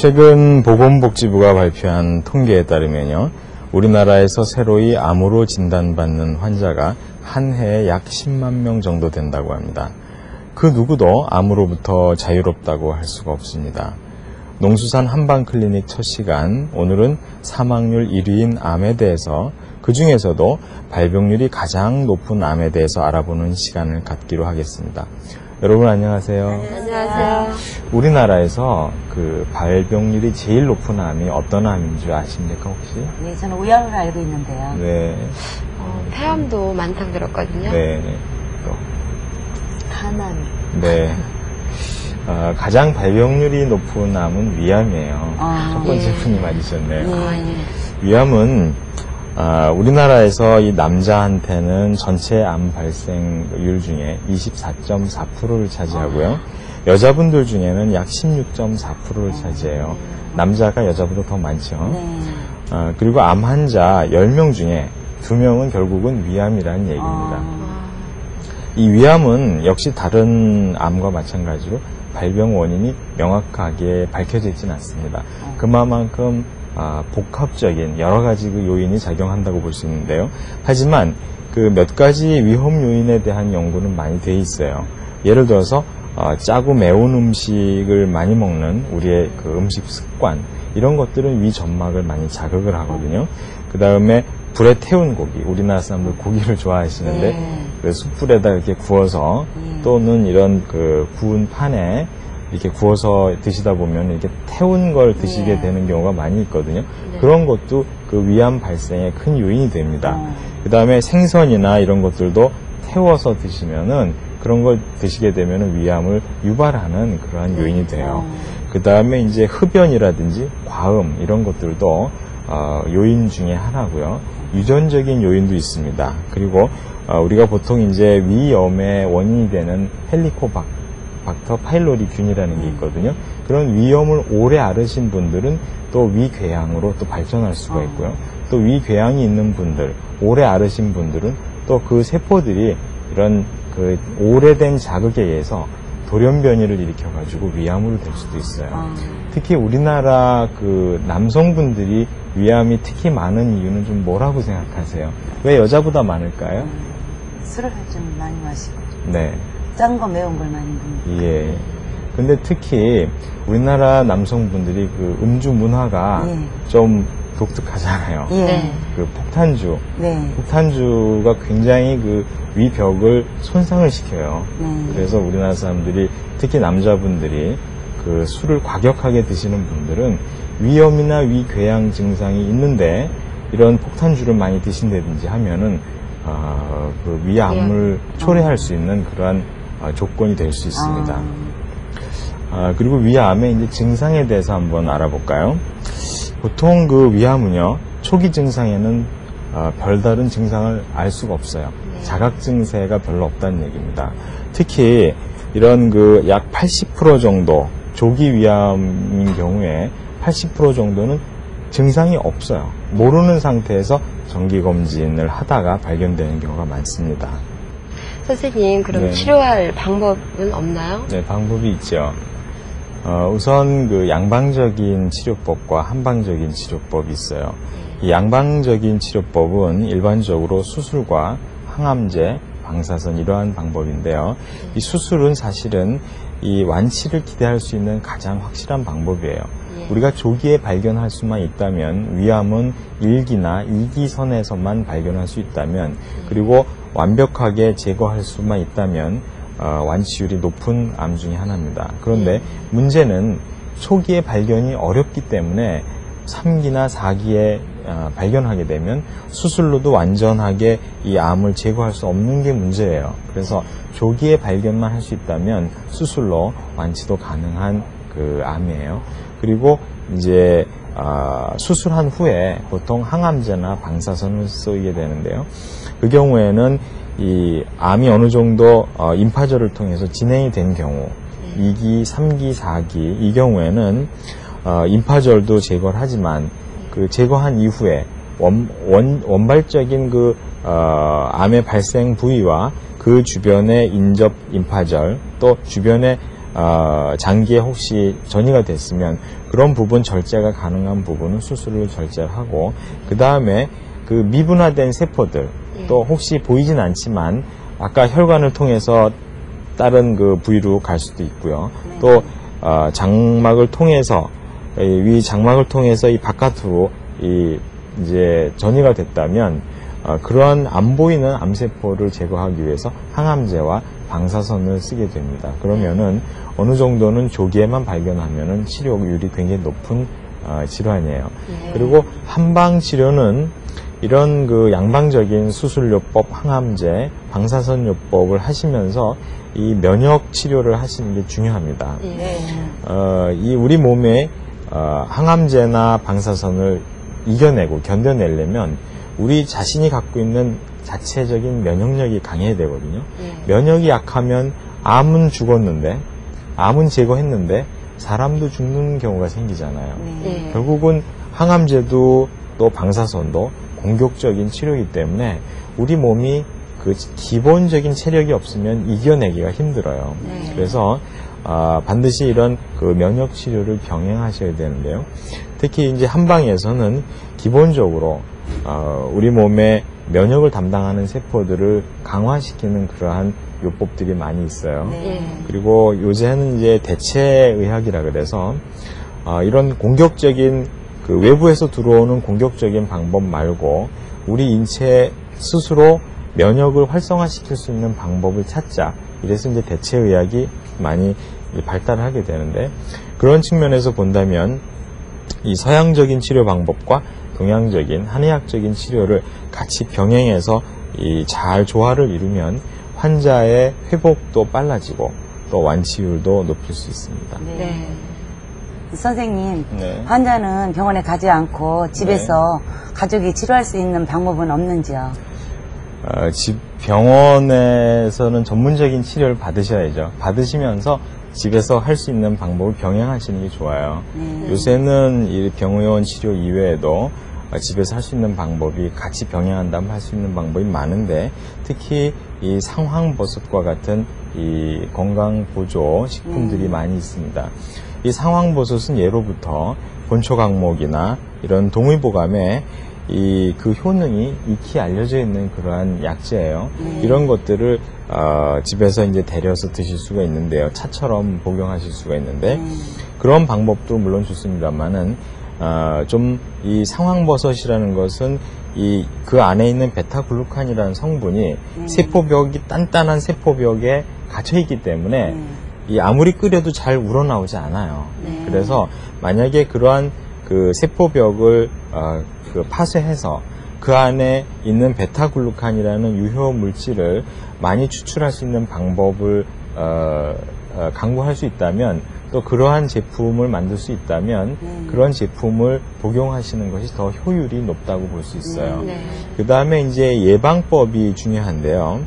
최근 보건복지부가 발표한 통계에 따르면요, 우리나라에서 새로이 암으로 진단받는 환자가 한 해에 약 10만 명 정도 된다고 합니다. 그 누구도 암으로부터 자유롭다고 할 수가 없습니다. 농수산 한방클리닉 첫 시간, 오늘은 사망률 1위인 암에 대해서, 그 중에서도 발병률이 가장 높은 암에 대해서 알아보는 시간을 갖기로 하겠습니다. 여러분 안녕하세요. 안녕하세요. 우리나라에서 그 발병률이 제일 높은 암이 어떤 암인 줄 아십니까 혹시? 네, 저는 우양을 알고 있는데요. 네. 폐암도 많다고 들었거든요. 네. 또. 간암. 네. 가장 발병률이 높은 암은 위암이에요. 첫 번째 분이 맞으셨네요. 위암은 우리나라에서 이 남자한테는 전체 암 발생률 중에 24.4%를 차지하고요. 여자분들 중에는 약 16.4%를 차지해요. 남자가 여자보다 더 많죠. 그리고 암 환자 10명 중에 2명은 결국은 위암이라는 얘기입니다. 이 위암은 역시 다른 암과 마찬가지로 발병 원인이 명확하게 밝혀져 있지는 않습니다. 그만큼 복합적인 여러 가지 그 요인이 작용한다고 볼 수 있는데요. 하지만 그 몇 가지 위험 요인에 대한 연구는 많이 돼 있어요. 예를 들어서 짜고 매운 음식을 많이 먹는 우리의 그 음식 습관, 이런 것들은 위 점막을 많이 자극을 하거든요. 그 다음에 불에 태운 고기, 우리나라 사람들 고기를 좋아하시는데 그 숯불에다 이렇게 구워서 또는 이런 그 구운 판에 이렇게 구워서 드시다 보면 이렇게 태운 걸 드시게 되는 경우가 많이 있거든요. 그런 것도 그 위암 발생에 큰 요인이 됩니다. 그 다음에 생선이나 이런 것들도 태워서 드시면은 그런 걸 드시게 되면은 위암을 유발하는 그러한 요인이 돼요. 그 다음에 이제 흡연이라든지 과음 이런 것들도 요인 중에 하나고요. 유전적인 요인도 있습니다. 그리고 우리가 보통 이제 위염의 원인이 되는 헬리코박터 파일로리균이라는 게 있거든요. 그런 위염을 오래 앓으신 분들은 또 위궤양으로 또 발전할 수가 있고요. 또 위궤양이 있는 분들, 오래 앓으신 분들은 또 그 세포들이 이런 그 오래된 자극에 의해서 돌연변이를 일으켜가지고 위암으로 될 수도 있어요. 특히 우리나라 그 남성분들이 위암이 특히 많은 이유는 좀 뭐라고 생각하세요? 왜 여자보다 많을까요? 술을 좀 많이 마시고. 네. 짠 거 매운 걸 많이 먹는. 예. 근데 특히 우리나라 남성분들이 그 음주 문화가 좀 독특하잖아요. 그 폭탄주. 폭탄주가 굉장히 그 위벽을 손상을 시켜요. 그래서 우리나라 사람들이 특히 남자분들이 그 술을 과격하게 드시는 분들은 위염이나 위궤양 증상이 있는데 이런 폭탄주를 많이 드신다든지 하면은 그 위암을 초래할 수 있는 그러한 조건이 될 수 있습니다. 그리고 위암의 이제 증상에 대해서 한번 알아볼까요? 보통 그 위암은요, 초기 증상에는 별다른 증상을 알 수가 없어요. 자각 증세가 별로 없다는 얘기입니다. 특히 이런 그 약 80% 정도 조기 위암인 경우에 80% 정도는 증상이 없어요. 모르는 상태에서 정기검진을 하다가 발견되는 경우가 많습니다. 선생님, 그럼 치료할 방법은 없나요? 네, 방법이 있죠. 우선 그 양방적인 치료법과 한방적인 치료법이 있어요. 이 양방적인 치료법은 일반적으로 수술과 항암제, 방사선 이러한 방법인데요. 이 수술은 사실은 이 완치를 기대할 수 있는 가장 확실한 방법이에요. 우리가 조기에 발견할 수만 있다면, 위암은 1기나 2기 선에서만 발견할 수 있다면, 그리고 완벽하게 제거할 수만 있다면 완치율이 높은 암 중에 하나입니다. 그런데 문제는 초기에 발견이 어렵기 때문에 3기나 4기에 발견하게 되면 수술로도 완전하게 이 암을 제거할 수 없는 게 문제예요. 그래서 조기에 발견만 할 수 있다면 수술로 완치도 가능한 그 암이에요. 그리고 이제 수술한 후에 보통 항암제나 방사선을 쓰이게 되는데요. 그 경우에는 이 암이 어느 정도 임파절을 통해서 진행이 된 경우 2기, 3기, 4기 이 경우에는 임파절도 제거를 하지만 그 제거한 이후에 원발적인 그 암의 발생 부위와 그 주변의 인접 임파절 또 주변의 장기에 혹시 전이가 됐으면 그런 부분 절제가 가능한 부분은 수술을 절제를 하고, 그 다음에 그 미분화된 세포들, 또 혹시 보이진 않지만 아까 혈관을 통해서 다른 그 부위로 갈 수도 있고요. 또 장막을 통해서, 위 장막을 통해서 이 바깥으로 이제 전이가 됐다면 그러한 안 보이는 암세포를 제거하기 위해서 항암제와 방사선을 쓰게 됩니다. 그러면은 어느 정도는 조기에만 발견하면은 치료율이 굉장히 높은 질환이에요. 그리고 한방 치료는 이런 그 양방적인 수술요법, 항암제, 방사선요법을 하시면서 이 면역 치료를 하시는 게 중요합니다. 이 우리 몸에 항암제나 방사선을 이겨내고 견뎌내려면 우리 자신이 갖고 있는 자체적인 면역력이 강해야 되거든요. 면역이 약하면 암은 죽었는데, 암은 제거했는데 사람도 죽는 경우가 생기잖아요. 결국은 항암제도 또 방사선도 공격적인 치료이기 때문에 우리 몸이 그 기본적인 체력이 없으면 이겨내기가 힘들어요. 그래서 반드시 이런 그 면역 치료를 병행하셔야 되는데요. 특히 이제 한방에서는 기본적으로 우리 몸의 면역을 담당하는 세포들을 강화시키는 그러한 요법들이 많이 있어요. 그리고 요새는 이제 대체의학이라 그래서 이런 공격적인 그 외부에서 들어오는 공격적인 방법 말고 우리 인체 스스로 면역을 활성화시킬 수 있는 방법을 찾자. 이래서 이제 대체의학이 많이 발달을 하게 되는데, 그런 측면에서 본다면 이 서양적인 치료 방법과 동양적인 한의학적인 치료를 같이 병행해서 잘 조화를 이루면 환자의 회복도 빨라지고 또 완치율도 높일 수 있습니다. 선생님, 환자는 병원에 가지 않고 집에서 가족이 치료할 수 있는 방법은 없는지요? 병원에서는 전문적인 치료를 받으셔야죠. 받으시면서 집에서 할 수 있는 방법을 병행하시는 게 좋아요. 요새는 이 병원 치료 이외에도 집에서 할 수 있는 방법이 같이 병행한다면 할 수 있는 방법이 많은데, 특히 이 상황버섯과 같은 이 건강보조 식품들이 많이 있습니다. 이 상황버섯은 예로부터 본초강목이나 이런 동의보감에 그 효능이 익히 알려져 있는 그러한 약재예요. 이런 것들을 집에서 이제 데려서 드실 수가 있는데요. 차처럼 복용하실 수가 있는데, 그런 방법도 물론 좋습니다만은 좀 이 상황버섯이라는 것은 그 안에 있는 베타글루칸이라는 성분이 세포벽이 단단한 세포벽에 갇혀 있기 때문에 아무리 끓여도 잘 우러나오지 않아요. 그래서 만약에 그러한 그 세포벽을 파쇄해서 그 안에 있는 베타글루칸이라는 유효 물질을 많이 추출할 수 있는 방법을 강구할 수 있다면, 또 그러한 제품을 만들 수 있다면 그런 제품을 복용하시는 것이 더 효율이 높다고 볼 수 있어요. 그 다음에 이제 예방법이 중요한데요.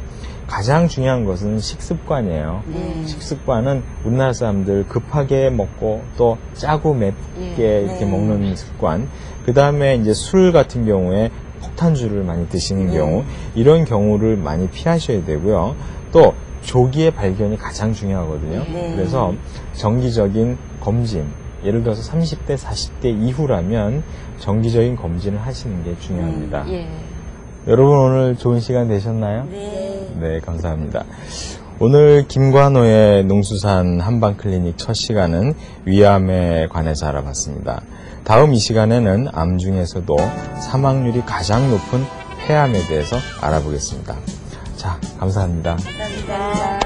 가장 중요한 것은 식습관이에요. 식습관은 우리나라 사람들 급하게 먹고 또 짜고 맵게 이렇게 먹는 습관. 그 다음에 이제 술 같은 경우에 폭탄주를 많이 드시는 경우, 이런 경우를 많이 피하셔야 되고요. 또 조기의 발견이 가장 중요하거든요. 그래서 정기적인 검진, 예를 들어서 30대, 40대 이후라면 정기적인 검진을 하시는 게 중요합니다. 여러분 오늘 좋은 시간 되셨나요? 네, 감사합니다. 오늘 김관호의 농수산 한방클리닉 첫 시간은 위암에 관해서 알아봤습니다. 다음 이 시간에는 암 중에서도 사망률이 가장 높은 폐암에 대해서 알아보겠습니다. 자, 감사합니다. 감사합니다.